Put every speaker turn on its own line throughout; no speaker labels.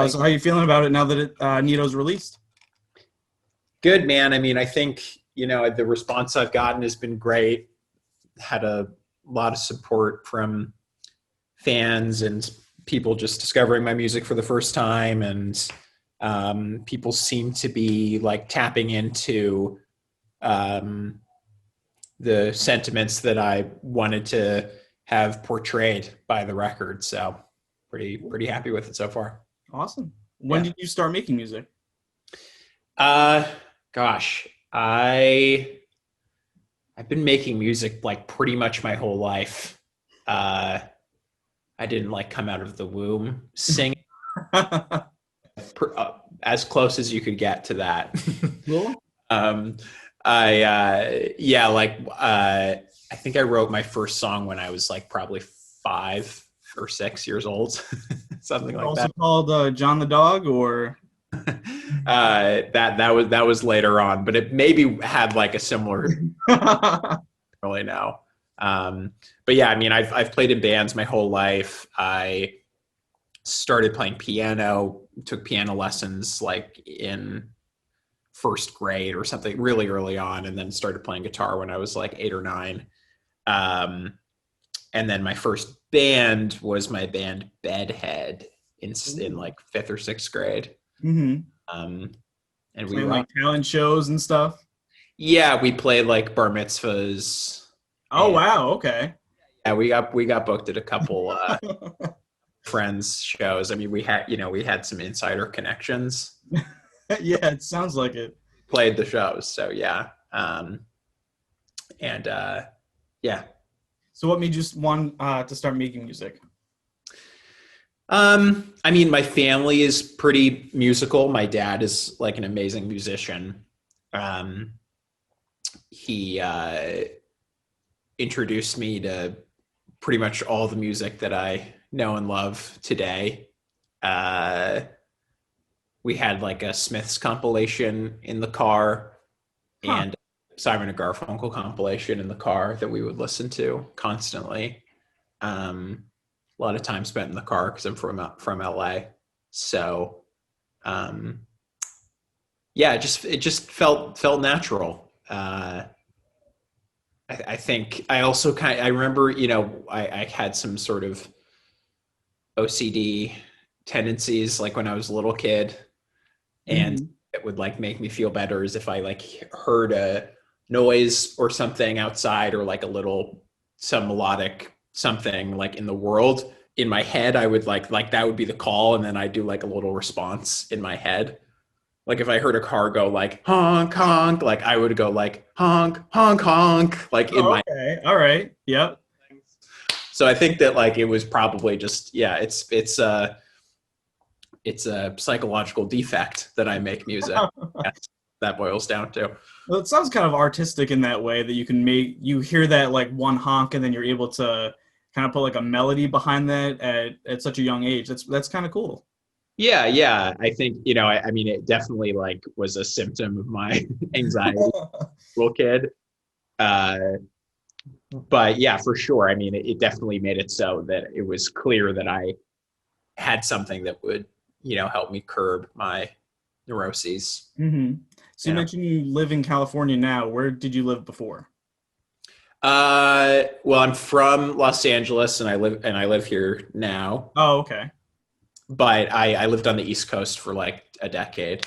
So how are you feeling about it now that Nito's released?
Good, man. I mean, I think, the response I've gotten has been great. Had a lot of support from fans and people just discovering my music for the first time. And people seem to be like tapping into um, the sentiments that I wanted to have portrayed by the record. So pretty happy with it so far.
Awesome. When
Yeah.
did you start making music?
Uh, gosh, I've been making music like pretty much my whole life. Uh, I didn't like come out of the womb singing, as close as you could get to that.
Cool.
um, yeah, I think I wrote my first song when I was like probably 5 or 6 years old, something like
Also
that.
called John the Dog, or
That was later on, but it maybe had like a similar really know. But yeah, I mean, I've played in bands my whole life. I started playing piano, took piano lessons like in first grade or something really early on, and then started playing guitar when I was like 8 or 9. Um, and then my first band was my band Bedhead in like 5th or 6th grade.
hmm
Um, and we
playing
were
like talent shows and stuff.
yeah, we played like bar mitzvahs.
Oh
And
wow, okay.
yeah, we got booked at a couple friends shows. I mean, we had some insider connections.
Yeah, it sounds like it.
Played the shows, so yeah. And yeah.
So what made you want to start making music?
I mean, my family is pretty musical. My dad is like an amazing musician. Um, he introduced me to pretty much all the music that I know and love today. Uh, we had like a Smiths compilation in the car
Huh.
and Simon and Garfunkel compilation in the car that we would listen to constantly. A lot of time spent in the car because I'm from LA. So um, yeah, it just felt natural. I think I also I remember, I had some sort of OCD tendencies like when I was a little kid, and
hmm
it would like make me feel better as if I like heard a noise or something outside, or like some melodic something like in the world in my head. I would like that would be the call, and then I do like a little response in my head. Like if I heard a car go like honk honk, like I would go like honk honk honk, like in
Oh,
my.
okay. All right. Yep.
So I think that like it was probably just, yeah, it's a psychological defect that I make music. Yes, that boils down to.
Well, it sounds kind of artistic in that way that you hear that like one honk and then you're able to kind of put like a melody behind that at such a young age. That's kind of cool.
Yeah, yeah. I think, I mean, it definitely like was a symptom of my anxiety as a little kid. Uh, but yeah, for sure. I mean, it definitely made it so that it was clear that I had something that would, help me curb my neuroses.
hmm So you
Yeah.
mentioned you live in California now. Where did you live before?
Well, I'm from Los Angeles, and I live here now.
Oh, okay.
But I lived on the East Coast for like a decade,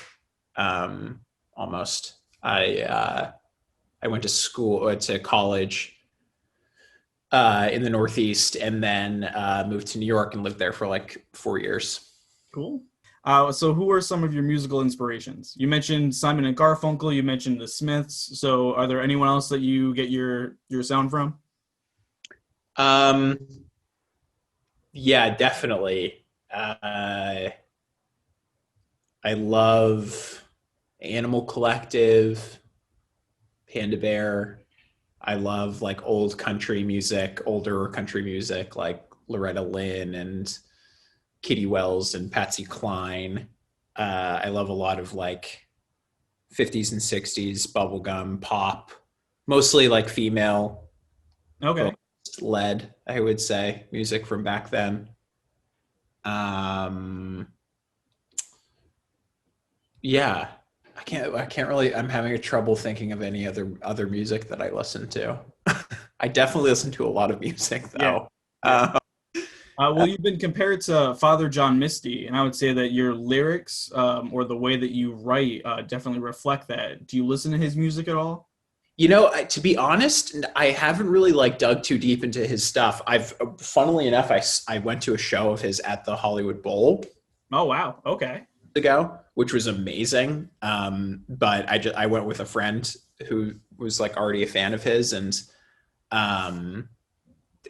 almost. I went to school to college in the Northeast, and then moved to New York and lived there for like 4 years.
Cool. So who are some of your musical inspirations? You mentioned Simon and Garfunkel, you mentioned the Smiths. So are there anyone else that you get your sound from?
Um, yeah, definitely. Uh, I love Animal Collective, Panda Bear. I love like older country music like Loretta Lynn and Kitty Wells and Patsy Cline. I love a lot of like 50s and 60s bubblegum pop, mostly like female
Okay.
vocalist led, I would say, music from back then. Um, Yeah. I can't really, I'm having a trouble thinking of any other music that I listen to. I definitely listen to a lot of music
Yeah,
though.
yeah.
Uh,
Well, you've been compared to Father John Misty, and I would say that your lyrics, or the way that you write, definitely reflect that. Do you listen to his music at all?
to be honest, I haven't really like dug too deep into his stuff. Funnily enough, I went to a show of his at the Hollywood Bowl
Oh, wow. Okay.
ago, which was amazing. But I went with a friend who was like already a fan of his, and um,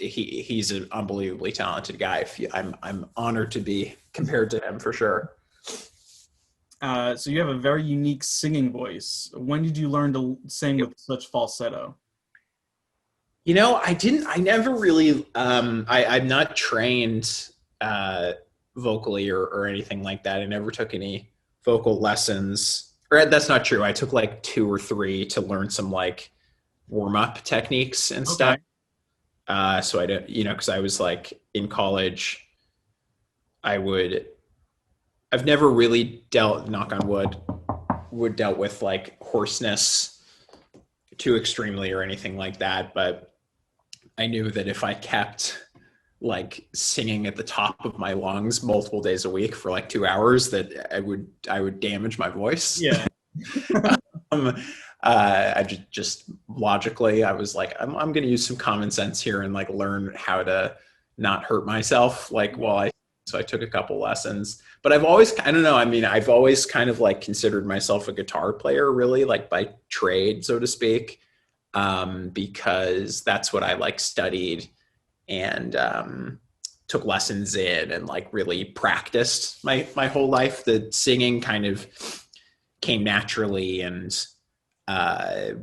he's an unbelievably talented guy. I'm honored to be compared to him for sure.
So you have a very unique singing voice. When did you learn to sing with such falsetto?
I never really, I'm not trained uh, vocally or anything like that. I never took any vocal lessons. Or that's not true. I took like two or three to learn some like warm up techniques and stuff.
Okay.
So I don't, because I was like in college, I would, I've never really dealt, knock on wood, dealt with like hoarseness too extremely or anything like that. But I knew that if I kept like singing at the top of my lungs multiple days a week for like 2 hours, that I would damage my voice.
Yeah.
um, I just logically, I was like, I'm going to use some common sense here and like learn how to not hurt myself. Like so I took a couple lessons, but I don't know. I mean, I've always kind of like considered myself a guitar player, really, like by trade, so to speak, because that's what I like studied and took lessons in and like really practiced my whole life. The singing kind of came naturally and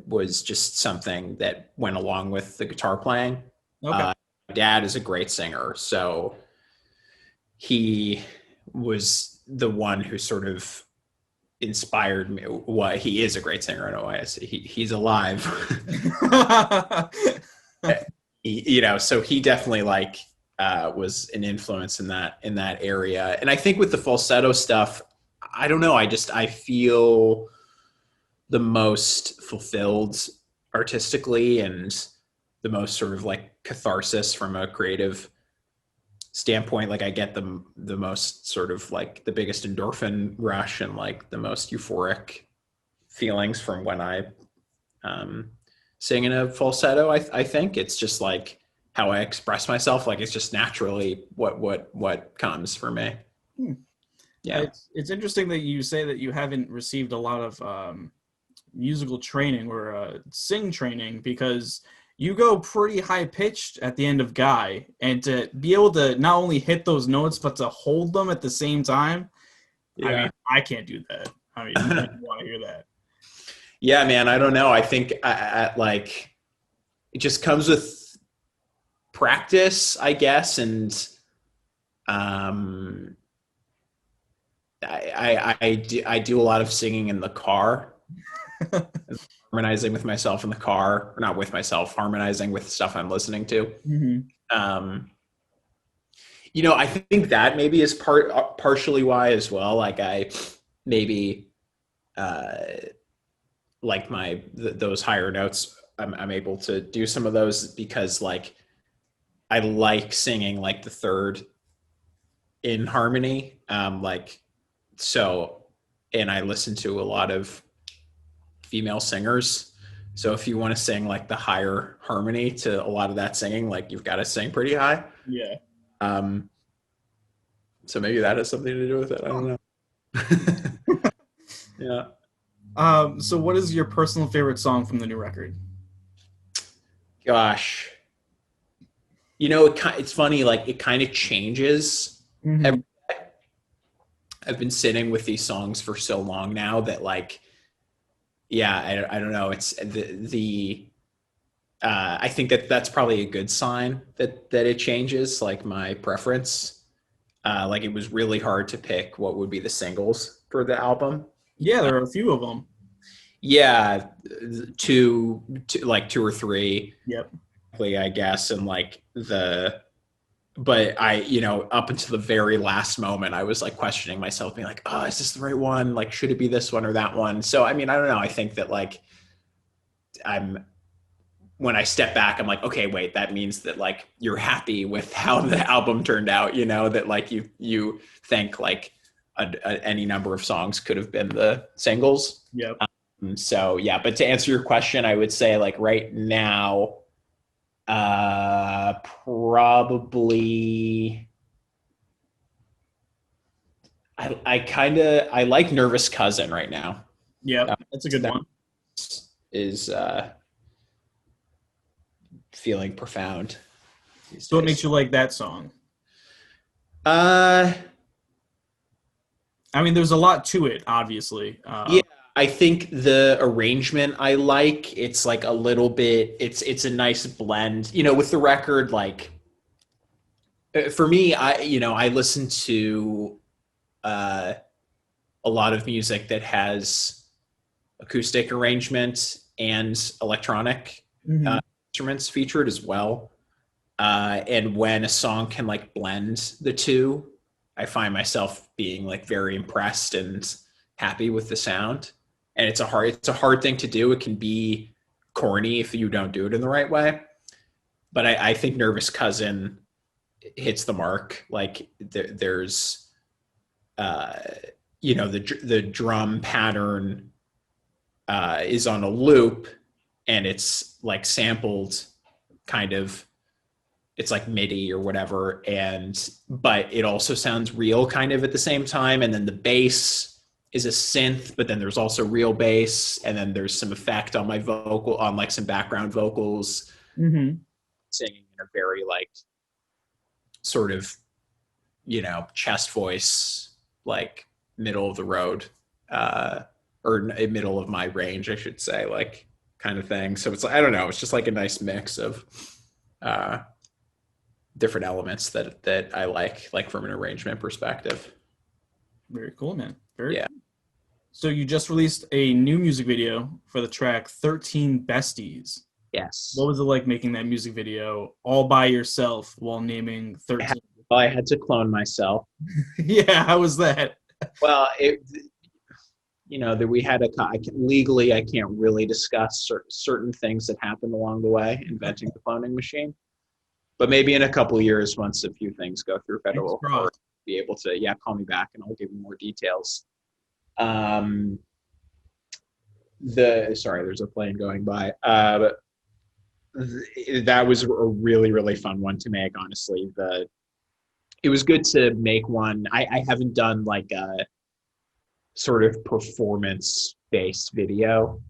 was just something that went along with the guitar playing.
Okay.
My dad is a great singer, so he was the one who sort of inspired me. Why he is a great singer. I know why he's alive. So he definitely like was an influence in that area. And I think with the falsetto stuff, I don't know. I feel the most fulfilled artistically and the most sort of like catharsis from a creative standpoint. Like I get the most sort of like the biggest endorphin rush and like the most euphoric feelings from when I um, sing in a falsetto. I think it's just like how I express myself. Like it's just naturally what comes for me.
Hmm.
Yeah.
It's interesting that you say that you haven't received a lot of musical training or sing training, because you go pretty high pitched at the end of Guy, and to be able to not only hit those notes but to hold them at the same time. I mean,
Yeah.
I can't do that. I mean, who doesn't want to hear that?
Yeah, man. I don't know. I think like it just comes with practice, I guess, and um, I do a lot of singing in the car, harmonizing with myself in the car, or not with myself, harmonizing with stuff I'm listening to.
Hmm.
Um, I think that maybe is partially why as well. Like I maybe uh, like those higher notes. I'm able to do some of those because like I like singing like the third in harmony. Like so, and I listen to a lot of female singers. So if you want to sing like the higher harmony to a lot of that singing, like you've got to sing pretty high.
Yeah.
Um, so maybe that has something to do with it. I don't know. Yeah.
So what is your personal favorite song from the new record?
Gosh, it's funny. Like it kind of changes.
Hmm.
I've been sitting with these songs for so long now that like, yeah, I don't know. It's the I think that's probably a good sign that it changes like my preference. Like it was really hard to pick what would be the singles for the album.
Yeah, there are a few of them.
Yeah, like two or three,
Yep.
I guess, and like the but I, up until the very last moment, I was like questioning myself, being like, oh, is this the right one? Like, should it be this one or that one? So, I mean, I don't know. I think that like I'm, when I step back, I'm like, okay, wait, that means that like you're happy with how the album turned out, that like you think like any number of songs could have been the singles.
Yep.
So yeah, but to answer your question, I would say like right now, probably I like Nervous Cousin right now.
Yep. That's a good
That
one.
is feeling profound these
So what
days.
makes you like that song?
Uh,
I mean, there's a lot to it, obviously.
yeah, I think the arrangement I like. It's like a little bit. It's a nice blend. With the record, like for me, I listen to uh, a lot of music that has acoustic arrangement and electronic
Mhm.
instruments featured as well. And when a song can like blend the two, I find myself being like very impressed and happy with the sound. And it's a hard thing to do. It can be corny if you don't do it in the right way. But I think Nervous Cousin hits the mark. Like there's uh, the drum pattern is on a loop, and it's like sampled kind of, it's like MIDI or whatever, but it also sounds real kind of at the same time. And then the bass is a synth, but then there's also real bass, and then there's some effect on my vocal, on like some background vocals,
Mhm.
singing in a very like sort of chest voice, like middle of the road, or middle of my range, I should say, like kind of thing. So it's like, I don't know, it's just like a nice mix of uh, different elements that I like from an arrangement perspective.
Very cool, man. Very
Yeah.
cool. So you just released a new music video for the track 13 Besties. What
Yes.
was it like making that music video all by yourself while naming 13?
I had to clone myself.
Yeah, how was that?
Well, that we had legally, I can't really discuss certain things that happened along the way inventing the cloning machine. But maybe in a couple of years, once a few things go through
Thanks,
federal
cross.
court, be able to, call me back and I'll give you more details. Um, sorry, there's a plane going by. But that was a really, really fun one to make. Honestly, it was good to make one. I haven't done like a sort of performance based video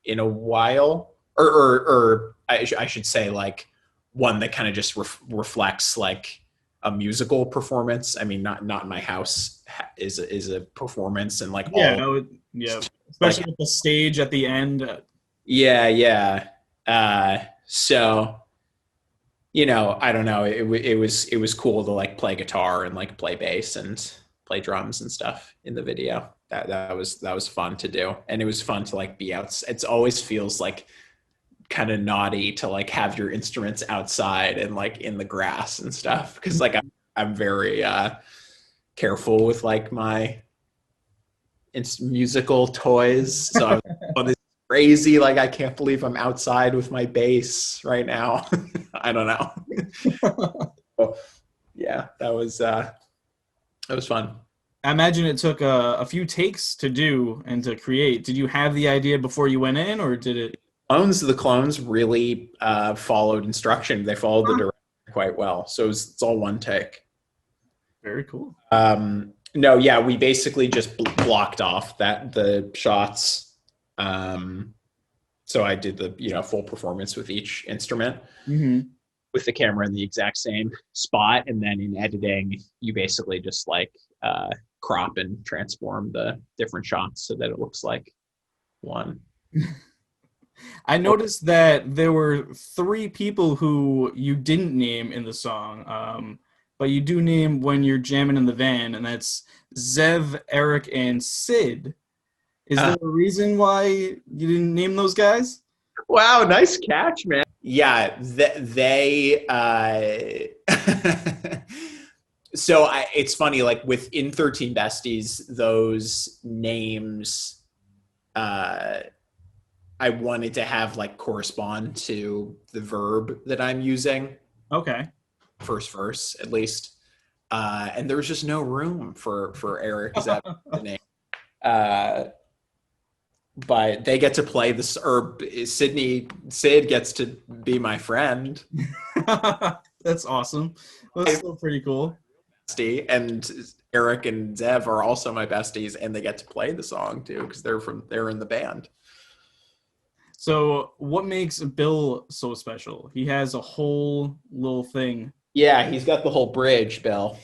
in a while, or I should say like one that kind of just reflects like a musical performance. I mean, not in my house is a performance, and like
Yeah,
all
yeah.
like
Especially with the stage at the end.
yeah. So I don't know. It was cool to like play guitar and like play bass and play drums and stuff in the video. That was fun to do, and it was fun to like be out. It always feels like kind of naughty to like have your instruments outside and like in the grass and stuff, because like I'm very careful with like my musical toys. So I'm on this crazy, like I can't believe I'm outside with my bass right now. I don't know. So, yeah, that was fun.
I imagine it took a few takes to do and to create. Did you have the idea before you went in, or did it?
The clones really followed instruction. They followed the direction quite well. So it's all one take.
Very cool.
No, yeah, we basically just blocked off the shots. So I did the full performance with each instrument,
Mm-hmm.
with the camera in the exact same spot, and then in editing, you basically just like crop and transform the different shots so that it looks like one.
I noticed that there were three people who you didn't name in the song, but you do name when you're jamming in the van, and that's Zev, Eric, and Sid. Is there a reason why you didn't name those guys?
Wow, nice catch, man. Yeah, so it's funny, like within 13 Besties, those names uh, I wanted to have like correspond to the verb that I'm using,
Okay.
first verse at least. And there was just no room for Eric Zeb the name. Uh, but they get to play this, or Sid gets to be my friend.
That's awesome. That's still pretty cool.
Bestie, and Eric and Zev are also my besties, and they get to play the song too because they're in the band.
So, what makes Bill so special? He has a whole little thing.
Yeah, he's got the whole bridge, Bill.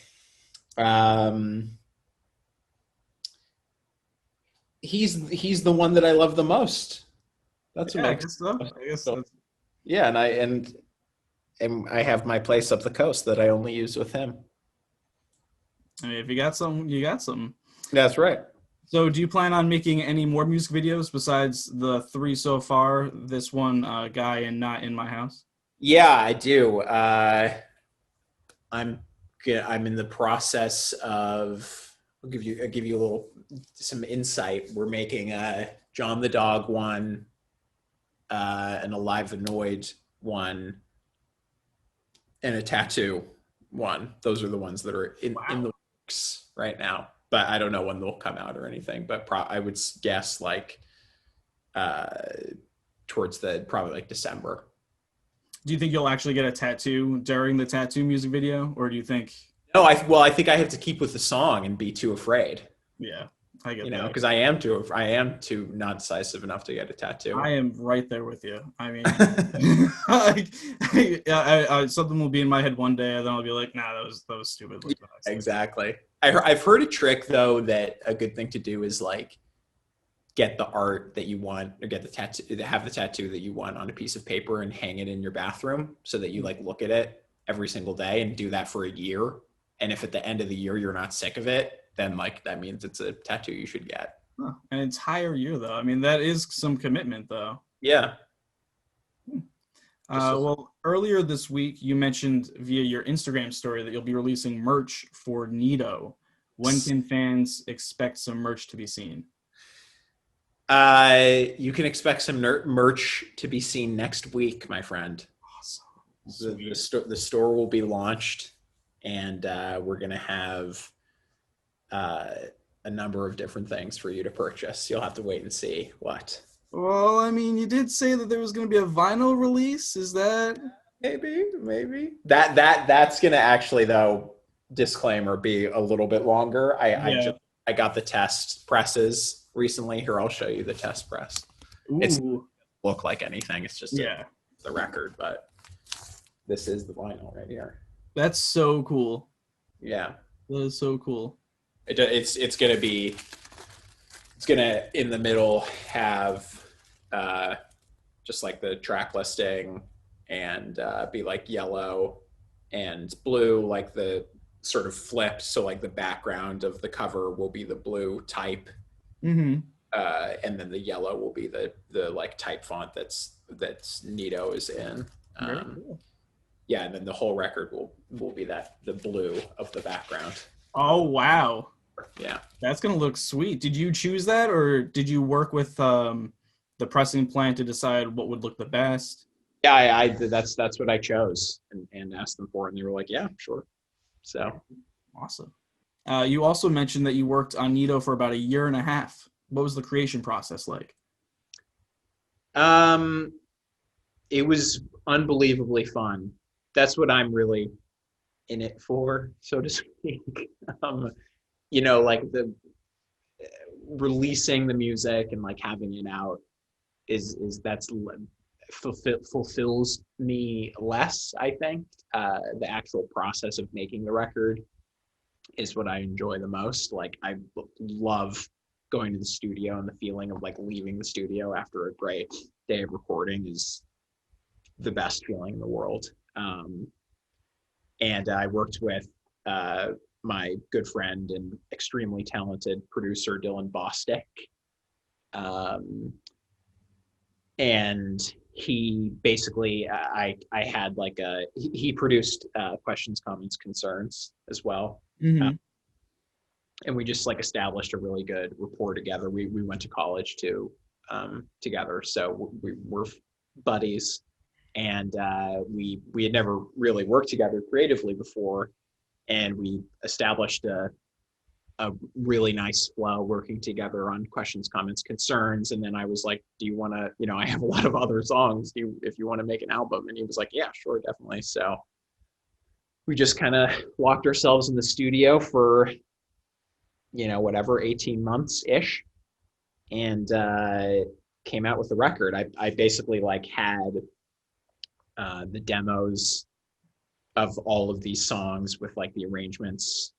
Um, he's the one that I love the most. That's what
Yeah, I
makes
guess so. I guess
so.
that's,
Yeah, and I have my place up the coast that I only use with him.
I mean, if you got some, you got some.
That's right.
So, do you plan on making any more music videos besides the three so far? This one, guy, and not in my house.
Yeah, I do. I'm I'm in the process of. I'll give you a little some insight. We're making a John the Dog one, an Alive Annoyed one, and a tattoo one. Those are the ones that are in
Wow.
the works right now. But I don't know when they'll come out or anything. But I would guess like uh, towards the probably like December.
Do you think you'll actually get a tattoo during the tattoo music video, or do you think?
No, I think I have to keep with the song and be too afraid.
Yeah, I get
You know,
that.
because I am too not decisive enough to get a tattoo.
I am right there with you. I mean, like, something will be in my head one day, and then I'll be like, "Nah, that was stupid." Like the next day.
Exactly. I've heard a trick though that a good thing to do is like get the art that you want or get the tattoo, have the tattoo that you want on a piece of paper and hang it in your bathroom so that you like look at it every single day and do that for a year. And if at the end of the year you're not sick of it, then like that means it's a tattoo you should get.
Huh. An entire year, though. I mean, that is some commitment, though.
Yeah. Just
Well, earlier this week, you mentioned via your Instagram story that you'll be releasing merch for Nito. When can fans expect some merch to be seen?
You can expect some merch to be seen next week, my friend.
Awesome.
The store will be launched, and we're going to have uh, a number of different things for you to purchase. You'll have to wait and see what.
Well, I mean, you did say that there was going to be a vinyl release. Is that?
Maybe that's going to actually, though, disclaimer, be a little bit longer.
Yeah.
I got the test presses recently. Here, I'll show you the test press. It's
Ooh.
look like anything. It's just
Yeah.
the record, but this is the vinyl right here.
That's so cool.
Yeah,
That is so cool.
it's gonna be in the middle have just like the track listing and be like yellow and blue, like the sort of flipped. So like the background of the cover will be the blue type,
Mm-hmm.
and then the yellow will be the like type font that's Nito is in.
Very cool.
Yeah, and then the whole record will be the blue of the background.
Oh, wow.
Yeah.
That's gonna look sweet. Did you choose that, or did you work with the pressing plant to decide what would look the best?
Yeah, that's what I chose and asked them for, and they were like, "Yeah, sure." So,
Awesome. You also mentioned that you worked on Nito for about a year and a half. What was the creation process like?
um, it was unbelievably fun. That's what I'm really in it for, so to speak. Um, like the releasing the music and like having it out is that's fulfills me less. I think the actual process of making the record is what I enjoy the most. Like I love going to the studio, and the feeling of like leaving the studio after a great day of recording is the best feeling in the world. And I worked with my good friend and extremely talented producer Dylan Bostic, and he basically, I had like he produced questions, comments, concerns as well. Uh,
Hmm.
and we just like established a really good rapport together. We went to college too, together, so we're buddies, and we had never really worked together creatively before, and we established a really nice flow working together on questions, comments, concerns. And then I was like, do you want to, I have a lot of other songs. If you want to make an album? And he was like, yeah, sure, definitely. So we just kind of locked ourselves in the studio for, whatever, 18 months ish, and came out with the record. I basically like had the demos of all of these songs with like the arrangements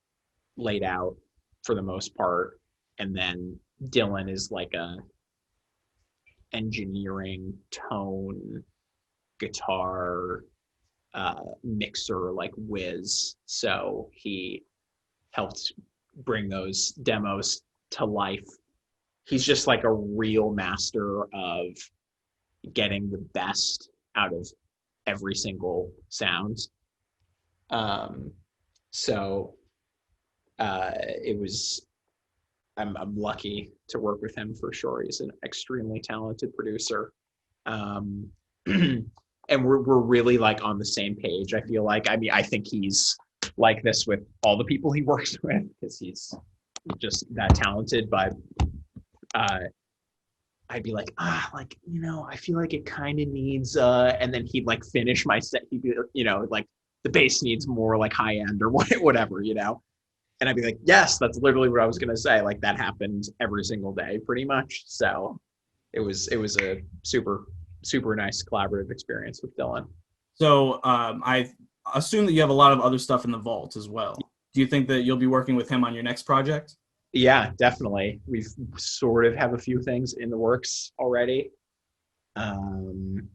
laid out for the most part, and then Dylan is like a engineering, tone, guitar mixer like whiz, so he helped bring those demos to life. He's just like a real master of getting the best out of every single sound. um so it was I'm lucky to work with him for sure. He's an extremely talented producer. Um, and we're really like on the same page. I feel like, I mean, I think he's like this with all the people he works with because he's just that talented. But uh, I'd be like, like, I feel like it kind of needs, and then he'd like finish my set. He'd be, like the bass needs more like high end or whatever. And I'd be like, yes, that's literally what I was gonna say. Like that happened every single day, pretty much. So it was a super super nice collaborative experience with Dylan.
So I assume that you have a lot of other stuff in the vault as well. Do you think that you'll be working with him on your next project?
Yeah, definitely. We've sort of have a few things in the works already. Um,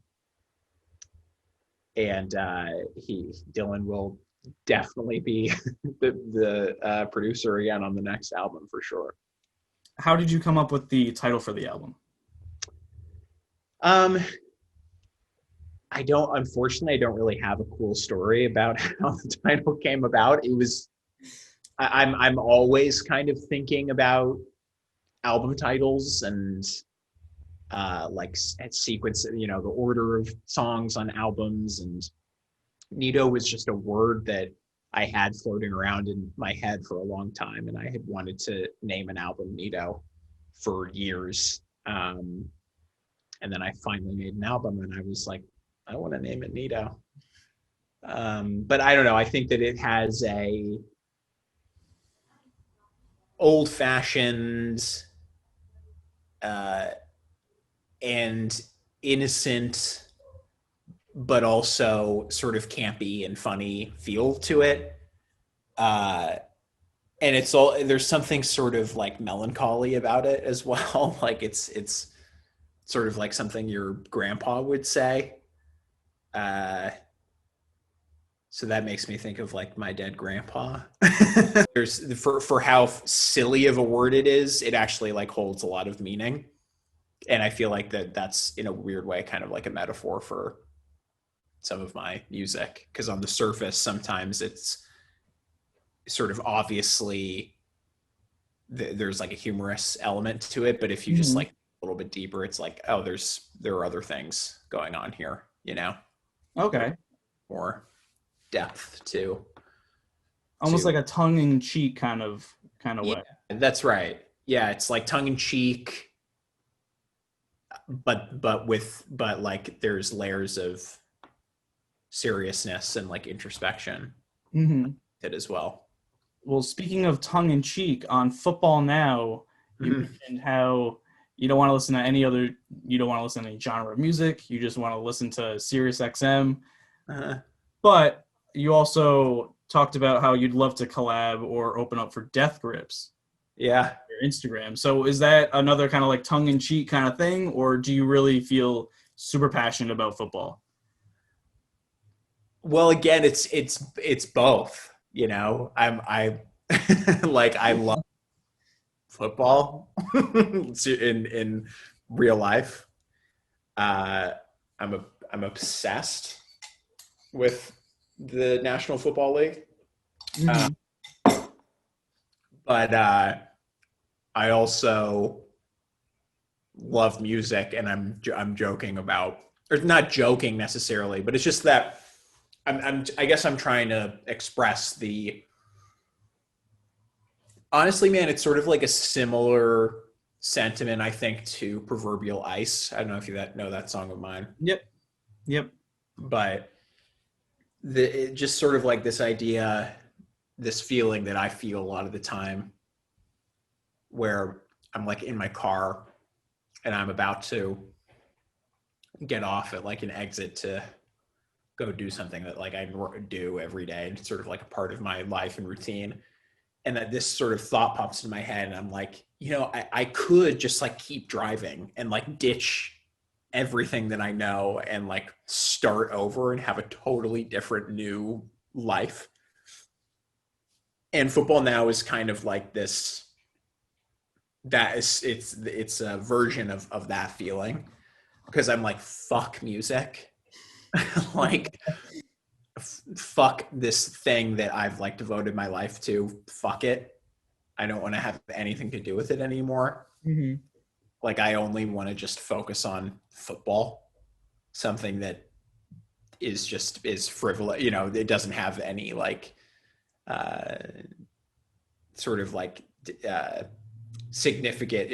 and Dylan will definitely be the producer again on the next album for sure.
How did you come up with the title for the album?
Um, unfortunately, I don't really have a cool story about how the title came about. I'm always kind of thinking about album titles and like at sequence, the order of songs on albums. And Nito was just a word that I had floating around in my head for a long time, and I had wanted to name an album Nito for years. And then I finally made an album, and I was like, I want to name it Nito. But I don't know. I think that it has a old-fashioned uh, and innocent, but also sort of campy and funny feel to it. Uh, and there's something sort of like melancholy about it as well. Like it's sort of like something your grandpa would say. Uh, so that makes me think of like my dead grandpa. There's for how silly of a word it is, it actually like holds a lot of meaning. And I feel like that's in a weird way kind of like a metaphor for some of my music, because on the surface sometimes it's sort of obviously there's like a humorous element to it, but if you just
Mm-hmm.
like a little bit deeper, it's like, oh, there are other things going on here,
Okay.
more depth to
Almost like a tongue-in-cheek kind of
yeah,
way.
that's right. Yeah, it's like tongue in cheek, but like there's layers of seriousness and like introspection
Mm-hmm.
it as well.
Well, speaking of tongue-in-cheek, on Football Now, you
Mhm.
mentioned how you don't want to listen to any genre of music. You just want to listen to Sirius XM.
Uh,
But you also talked about how you'd love to collab or open up for Death Grips
yeah.
on your Instagram. So is that another kind of like tongue-in-cheek kind of thing, or do you really feel super passionate about football?
Well, again, it's both. I like I love football in real life, uh, I'm obsessed with the National Football League.
Mm-hmm.
But I also love music, and I'm joking about, or not joking necessarily, but it's just that I guess I'm trying to express the, honestly, man, it's sort of like a similar sentiment, I think, to Proverbial Ice. I don't know if you know that song of mine,
Yep. Yep.
but just sort of like this idea, this feeling that I feel a lot of the time where I'm like in my car and I'm about to get off at like an exit to go do something that like I do every day. And it's sort of like a part of my life and routine. And that this sort of thought pops in my head, and I'm like, I could just like keep driving and like ditch everything that I know and like start over and have a totally different new life. And football now is kind of like this, that is, it's a version of that feeling, because I'm like, fuck music. Like, fuck this thing that I've like devoted my life to. Fuck it. I don't want to have anything to do with it anymore.
Mm-hmm.
Like, I only want to just focus on football, something that is frivolous. It doesn't have any like uh, sort of like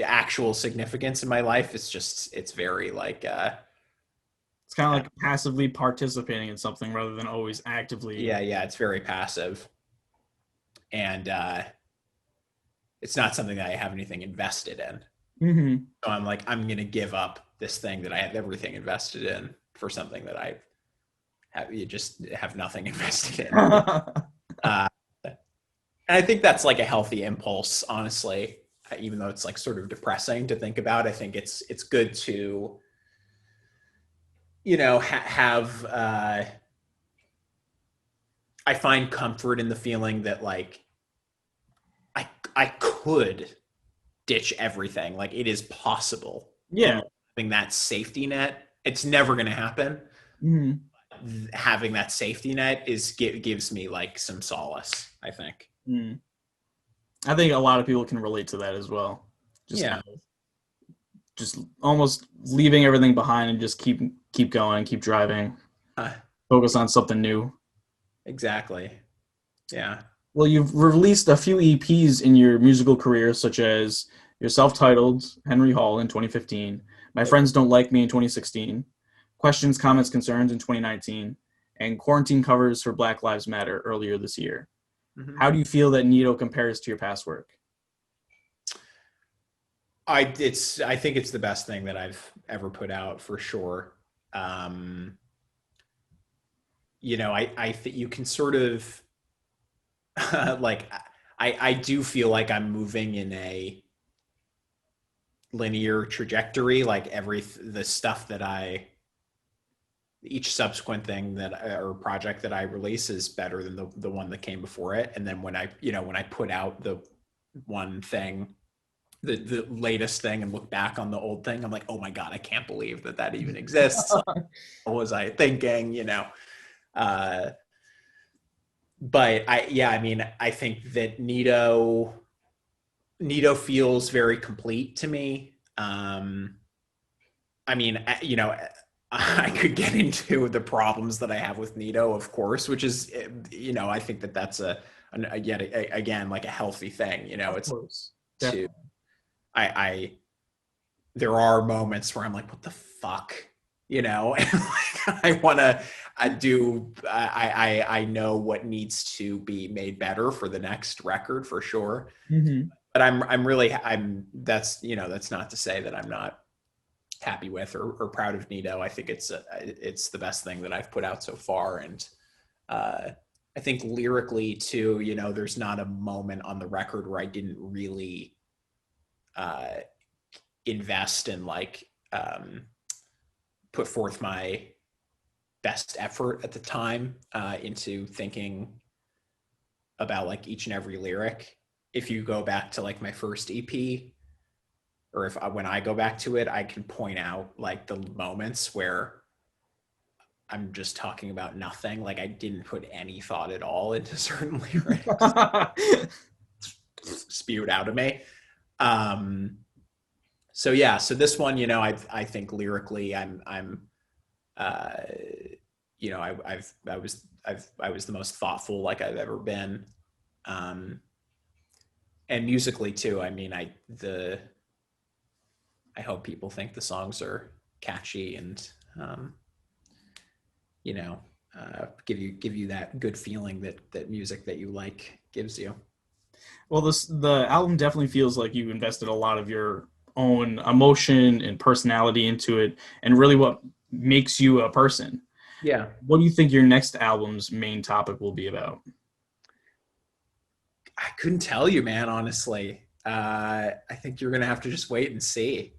actual significance in my life. It's very like
It's kind of like passively participating in something rather than always actively.
yeah, it's very passive, and it's not something that I have anything invested in.
Mm-hmm.
So I'm like, I'm gonna give up this thing that I have everything invested in for something that you just have nothing invested in. uh, and I think that's like a healthy impulse, honestly. Even though it's like sort of depressing to think about, I think it's good to have. I find comfort in the feeling that like I could ditch everything. Like, it is possible.
Yeah.
And having that safety net, it's never going to happen.
Mm-hmm.
Having that safety net gives me like some solace, I think.
Mm. I think a lot of people can relate to that as well. Just
Yeah.
kind of, just almost leaving everything behind and just keep going, keep driving,
Uh,
focus on something new.
exactly. Yeah.
Well, you've released a few EPs in your musical career, such as your self-titled Henry Hall in 2015, My Friends Don't Like Me in 2016, Questions, Comments, Concerns in 2019, and Quarantine Covers for Black Lives Matter earlier this year.
Mm-hmm.
How do you feel that Nito compares to your past work?
I think it's the best thing that I've ever put out, for sure. I think you can sort of like, I do feel like I'm moving in a linear trajectory. Like, the stuff that each subsequent thing or project that I release is better than the one that came before it. And then when I put out the one thing, the latest thing, and look back on the old thing, I'm like, oh my God, I can't believe that even exists. What was I thinking? But I think that Nito feels very complete to me. I could get into the problems that I have with Nito, of course, which is, I think that's yet again, like a healthy thing.
Of
It's
course.
to,
Definitely.
there are moments where I'm like, what the fuck, and like, I want to, I know what needs to be made better for the next record, for sure.
Mm-hmm.
But that's not to say that I'm not happy with or proud of Nito. I think it's the best thing that I've put out so far. And I think lyrically too, there's not a moment on the record where I didn't really invest and like put forth my best effort at the time into thinking about like each and every lyric. If you go back to like my first EP, or when I go back to it, I can point out like the moments where I'm just talking about nothing. Like I didn't put any thought at all into certain lyrics spewed out of me. Um, so yeah, so this one, I think lyrically, uh, I was the most thoughtful like I've ever been, um, and musically too. I mean, I hope people think the songs are catchy and you know, give you that good feeling that music that you like gives you.
Well, the album definitely feels like you invested a lot of your own emotion and personality into it, and really what makes you a person.
Yeah,
What do you think your next album's main topic will be about?
I couldn't tell you, man. Honestly, I think you're gonna have to just wait and see.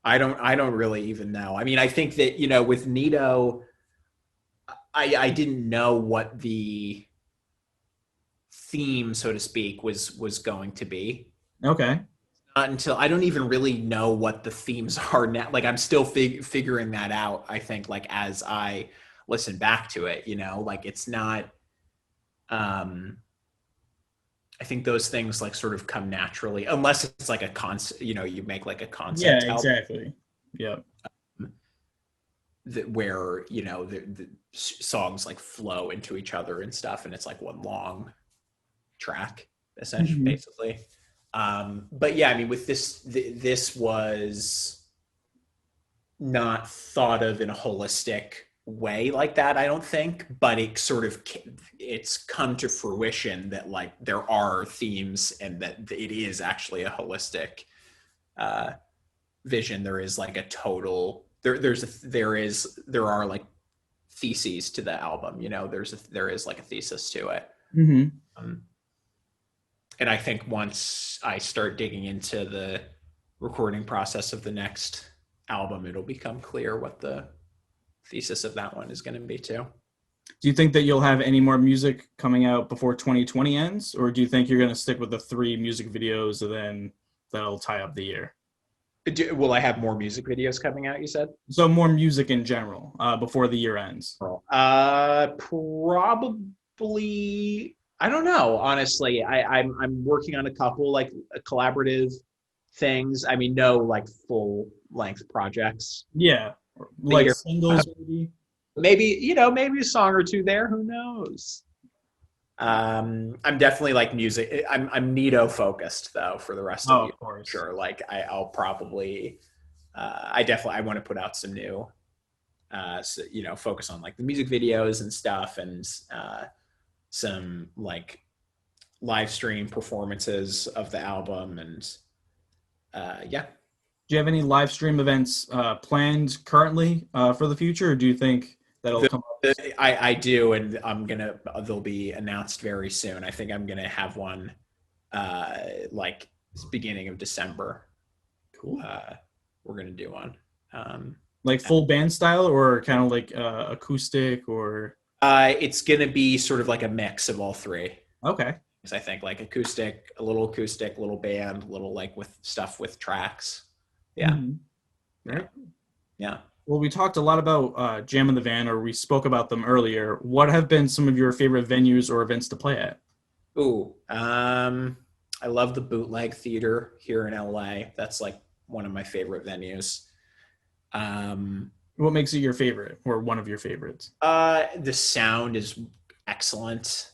I don't really even know. I mean, I think that with Nito, I didn't know what the theme, so to speak, was going to be.
Okay.
Not until I don't even really know what the themes are now. Like I'm still figuring that out. I think like as I listen back to it, like it's not. I think those things like sort of come naturally, unless it's like a concept. You make like a
Yeah,
concept album
exactly. Yeah.
where the songs like flow into each other and stuff, and it's like one long track essentially,
Hmm.
basically. But yeah, I mean, with this was not thought of in a holistic way like that, I don't think, but it's come to fruition that like there are themes and that it is actually a holistic uh vision. There is like a total there are like theses to the album. There is like a thesis to it.
Hmm.
um, and I think once I start digging into the recording process of the next album, it'll become clear what the thesis of that one is going to be too.
Do you think that you'll have any more music coming out before 2020 ends, or do you think you're going to stick with the three music videos and then that'll tie up the year?
Will I have more music videos coming out, you said?
So more music in general before the year ends.
Probably. I don't know. Honestly, I'm working on a couple like collaborative things. I mean, no like full length projects.
Yeah,
The
like
year,
singles maybe.
maybe a song or two there. Who knows? I'm definitely like music. I'm Nito focused though for the rest of
Oh,
you.
of course.
Sure. Like I'll probably. I want to put out some new. So, focus on like the music videos and stuff, and some like live stream performances of the album, and yeah.
Do you have any live stream events planned currently for the future, or do you think that'll
The,
come up?
I do, and they'll be announced very soon. I think I'm gonna have one like beginning of December.
Cool.
We're gonna do one.
Like full band style, or kind of like acoustic, or
It's gonna be sort of like a mix of all three.
okay.
Because I think like acoustic, little band, little like with stuff with tracks. Yeah,
Hmm.
yeah,
Right.
yeah.
Well, we talked a lot about Jam in the Van, or we spoke about them earlier. What have been some of your favorite venues or events to play at?
Ooh, I love the Bootleg Theater here in LA. That's like one of my favorite venues. Um,
What makes it your favorite, or one of your favorites?
the sound is excellent.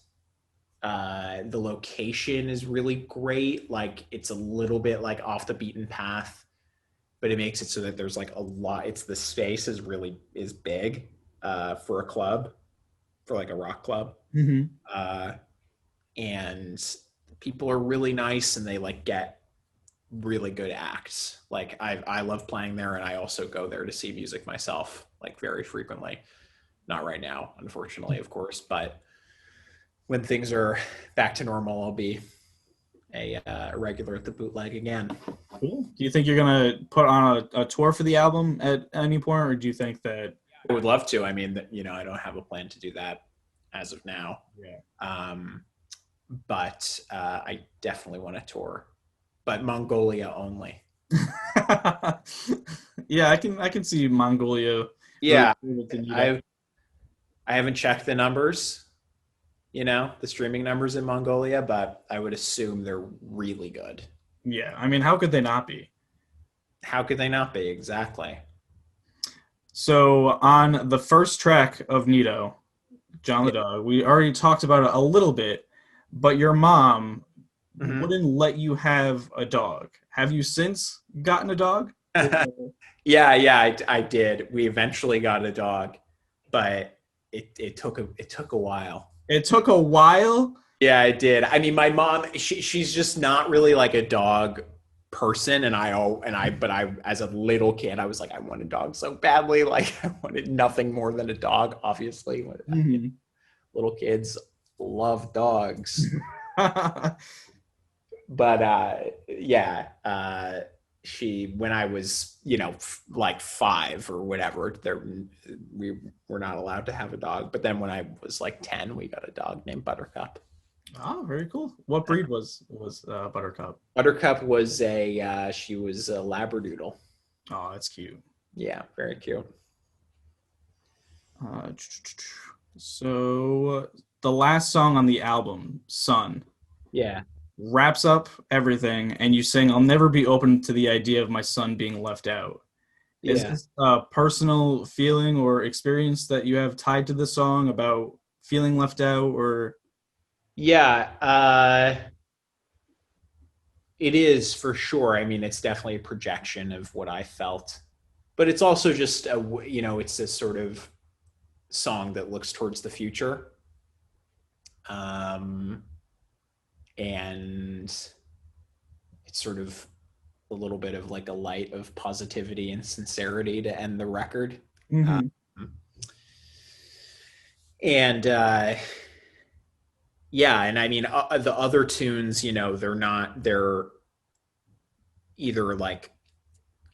The location is really great. Like it's a little bit like off the beaten path, but it makes it so that there's like a lot. It's the space is big for a club, for like a rock club.
Hmm.
Uh, and people are really nice and they like get really good acts. Like I love playing there, and I also go there to see music myself, like very frequently. Not right now, unfortunately, of course, but when things are back to normal, I'll be a regular at the Bootleg again.
Cool. Do you think you're gonna put on a tour for the album at any point, or do you think that?
I would love to. I mean, I don't have a plan to do that as of now.
Yeah.
But I definitely want to tour, but Mongolia only.
Yeah, I can see Mongolia really
Yeah,
cool with the
I
Nito.
I haven't checked the numbers, the streaming numbers in Mongolia, but I would assume they're really good.
Yeah, I mean, how could they not be?
How could they not be? Exactly.
So on the first track of Nito, John the
Yeah.
Dog, we already talked about it a little bit, but your mom
Mhm.
wouldn't let you have a dog. Have you since gotten a dog?
Yeah, I did. We eventually got a dog, but it took a while.
It took a while.
Yeah, I did. I mean, my mom, she's just not really like a dog person, but I, as a little kid, I was like, I want a dog so badly. Like, I wanted nothing more than a dog. Obviously,
Mhm.
little kids love dogs. But yeah, she when I was like 5 or whatever, we were not allowed to have a dog. But then when I was like 10, we got a dog named Buttercup.
Oh, very cool. What breed was Buttercup?
Buttercup was she was a Labradoodle.
Oh, that's cute.
Yeah, very cute.
Uh, so the last song on the album, "Sun,"
Yeah,
wraps up everything, and you sing, "I'll never be open to the idea of my son being left out." Is
yeah,
this a personal feeling or experience that you have tied to the song about feeling left out, or?
yeah. It is for sure. I mean, it's definitely a projection of what I felt, but it's also just it's a sort of song that looks towards the future. Um, and it's sort of a little bit of like a light of positivity and sincerity to end the record. Um,
Mhm.
and yeah, and I mean, the other tunes, they're either like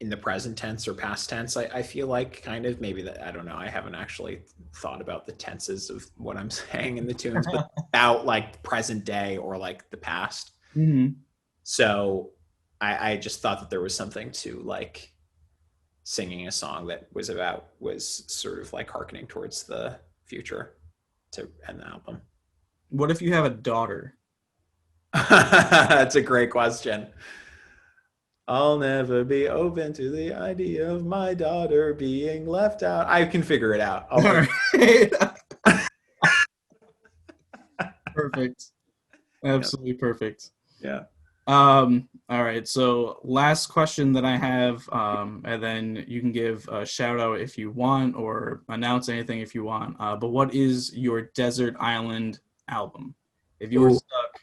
in the present tense or past tense. I feel like kind of maybe that, I don't know. I haven't actually thought about the tenses of what I'm saying in the tunes, but about like present day or like the past.
Mhm.
So I just thought that there was something to like singing a song that was sort of like hearkening towards the future to end the album.
What if you have a daughter?
That's a great question. I'll never be open to the idea of my daughter being left out. I can figure it out. I'll
All
figure.
right. Perfect.
Yeah,
Absolutely perfect.
yeah.
All right. So last question that I have, and then you can give a shout out if you want or announce anything if you want. But what is your desert island album? If you were
Ooh,
stuck,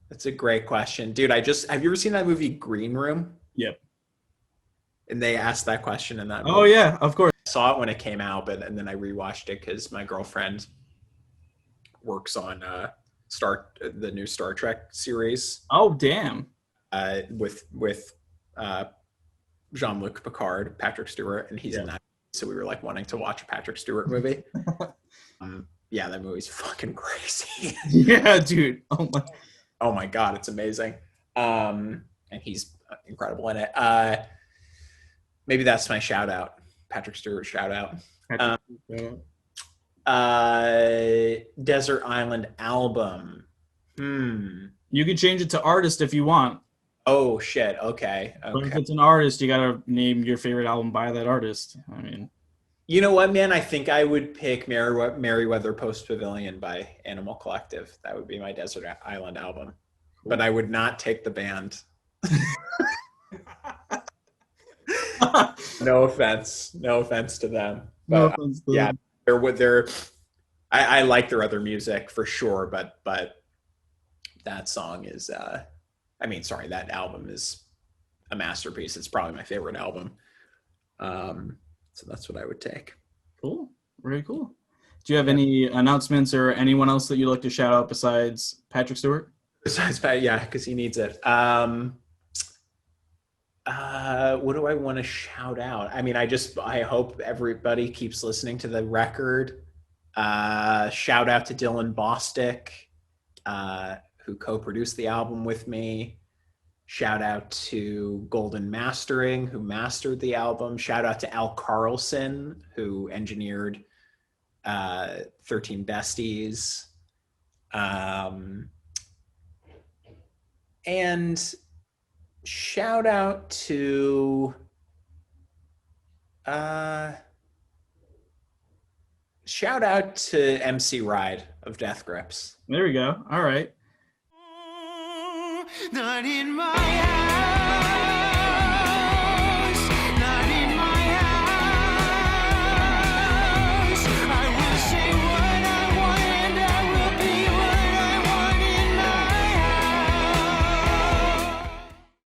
that's a great question, dude. Have you ever seen that movie Green Room?
yep.
And they asked that question in that
Oh
movie.
yeah, of course.
I saw it when it came out, but and then I rewatched it because my girlfriend works on the new Star Trek series
Oh damn.
with uh, Jean-Luc Picard, Patrick Stewart, and he's
Yeah.
in that. So we were like wanting to watch a Patrick Stewart movie. Yeah, that movie's fucking crazy.
Yeah, dude. Oh my.
Oh my god, it's amazing. And he's incredible in it. Maybe that's my shout out, Patrick Stewart shout out.
Patrick.
Um, Desert Island album. Hmm.
You can change it to artist if you want,
Oh shit. Okay.
but if
Okay.
it's an artist, you gotta name your favorite album by that artist. I mean,
You know what, man? I think I would pick Merriweather Post Pavilion by Animal Collective. That would be my Desert Island album. But
cool.
I would not take the band. No offense. No offense to them.
No
But
offense to
yeah,
them.
they're I like their other music for sure, but that song is I mean, sorry, that album is a masterpiece. It's probably my favorite album. So that's what I would take.
Cool. Very cool. Do you have
Yeah.
any announcements or anyone else that you'd like to shout out besides Patrick Stewart?
Besides, yeah, because he needs it. What do I want to shout out? I mean, I hope everybody keeps listening to the record. Shout out to Dylan Bostic, who co-produced the album with me. Shout out to Golden Mastering, who mastered the album. Shout out to Al Carlson, who engineered 13 Besties. And shout out to MC Ride of Death Grips.
There we go. All right.
Not in my house.